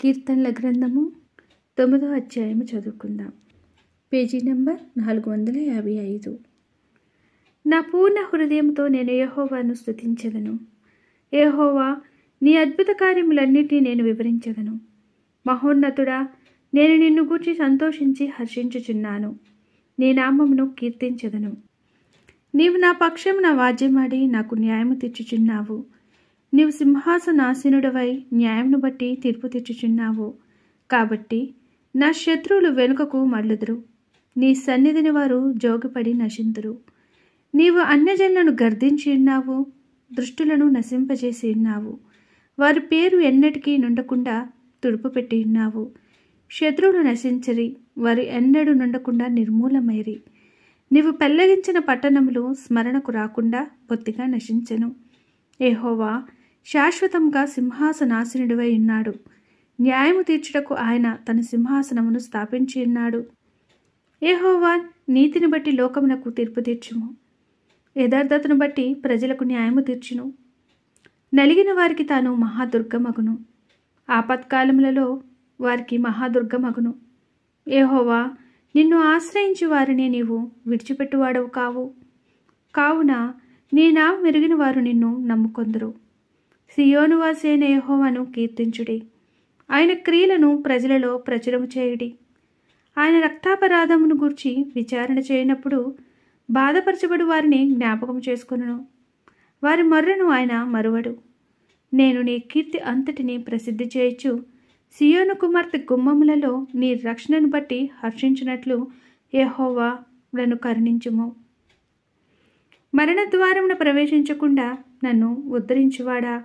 కీర్తనల గ్రంథము 9వ అధ్యాయము చదువుకుందాం. Page number 455. నా పూర్ణ హృదయంతో నేను యెహోవాను స్తుతించెదను. యెహోవా, నీ అద్భుత కార్యములన్నిటినీ నేను వివరించెదను. మహోన్నతుడా, నేను నిన్ను గూర్చి సంతోషించి హర్షించుచున్నాను. నీ నామమును కీర్తించెదను. నీవు నా పక్షమున వాద్యమాడి నాకు న్యాయము తీర్చుచున్నావు. నీవు సింహాసనాసీనుడవై న్యాయమును బట్టి తీర్పు తీర్చుచున్నావు. కాబట్టి నా శత్రువులు వెనుకకు మళ్ళుదురు. నీ సన్నిధిని వారు జోగిపడి నశింతురు. నీవు అన్యజనులను గర్దించి ఉన్నావు, దుష్టులను నశింపజేసి ఉన్నావు. వారి పేరు ఎన్నటికీ నుండకుండా తుడుపుపెట్టి ఉన్నావు. శత్రువులు నశించరి, వారి ఎన్నడూ నుండకుండా నిర్మూలమైరి. నీవు పెళ్లగించిన పట్టణములు స్మరణకు రాకుండా బొత్తిగా నశించెను. యెహోవా శాశ్వతంగా సింహాసనాసీనుడివై ఉన్నాడు. న్యాయము తీర్చుటకు ఆయన తన సింహాసనమును స్థాపించి ఉన్నాడు. యెహోవా, నీతిని బట్టి లోకమునకు తీర్పు తీర్చుము. యథార్థతను బట్టి ప్రజలకు న్యాయము తీర్చును. నలిగిన వారికి తాను మహాదుర్గమగును. ఆపత్కాలములలో వారికి మహాదుర్గమగును. యెహోవా, నిన్ను ఆశ్రయించి వారిని నీవు విడిచిపెట్టువాడవు కావు. కావున నీ నామం ఎరిగిన వారు నిన్ను నమ్ముకొందురు. సియోను వాసైన యెహోవాను కీర్తించుడి. ఆయన క్రియలను ప్రజలలో ప్రచురము చేయుడి. ఆయన రక్తాపరాధమును గూర్చి విచారణ చేయనప్పుడు బాధపరచబడు వారిని జ్ఞాపకం చేసుకొనును. వారి మొర్రను ఆయన మరువడు. నేను నీ కీర్తి అంతటిని ప్రసిద్ధి చేయొచ్చు. సియోను కుమార్తె గుమ్మములలో నీ రక్షణను బట్టి హర్షించినట్లు యెహోవా, నన్ను కరుణించుము. మరణద్వారమున ప్రవేశించకుండా నన్ను ఉద్ధరించువాడా,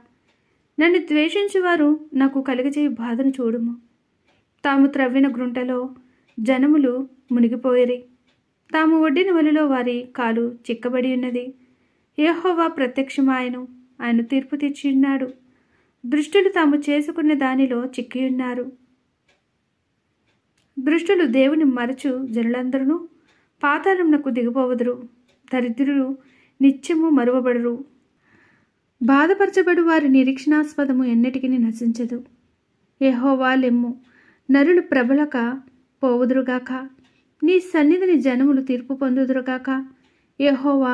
నన్ను ద్వేషించువారు నాకు కలుగజేయు బాధను చూడుము. తాము త్రవ్విన గ్రుంటలో జనములు మునిగిపోయిరి. తాము ఒడ్డిన వలలో వారి కాలు చిక్కబడి ఉన్నది. యెహోవా ప్రత్యక్షమాయను, ఆయన తీర్పు తీర్చి ఉన్నాడు. దుష్టులు తాము చేసుకున్న దానిలో చిక్కియున్నారు. దుష్టులు దేవుని మరచు జనులందరూ పాతాళమునకు దిగిపోవదురు. దరిద్రులు నిత్యము మరువబడరు. బాధపరచబడు వారి నిరీక్షణాస్పదము ఎన్నటికీ నశించదు. యెహోవా లెమ్ము, నరులు ప్రబలక పోవుదురుగాక. నీ సన్నిధిని జనములు తీర్పు పొందుదురుగాక. యెహోవా,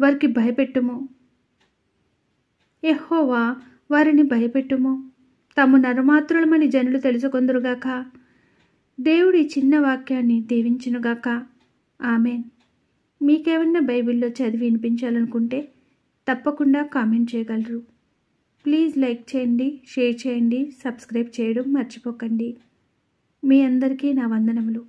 వారికి భయపెట్టుము. యెహోవా, వారిని భయపెట్టుము. తాము నరమాత్రులమని జనులు తెలుసుకొందురుగాక. దేవుడి చిన్న వాక్యాన్ని దీవించునుగాక. ఆమెన్. మీకేమన్నా బైబిల్లో చదివి వినిపించాలనుకుంటే తప్పకుండా కామెంట్ చేయగలరు. ప్లీజ్ లైక్ చేయండి, షేర్ చేయండి, సబ్స్క్రైబ్ చేయడం మర్చిపోకండి. మీ అందరికీ నా వందనములు.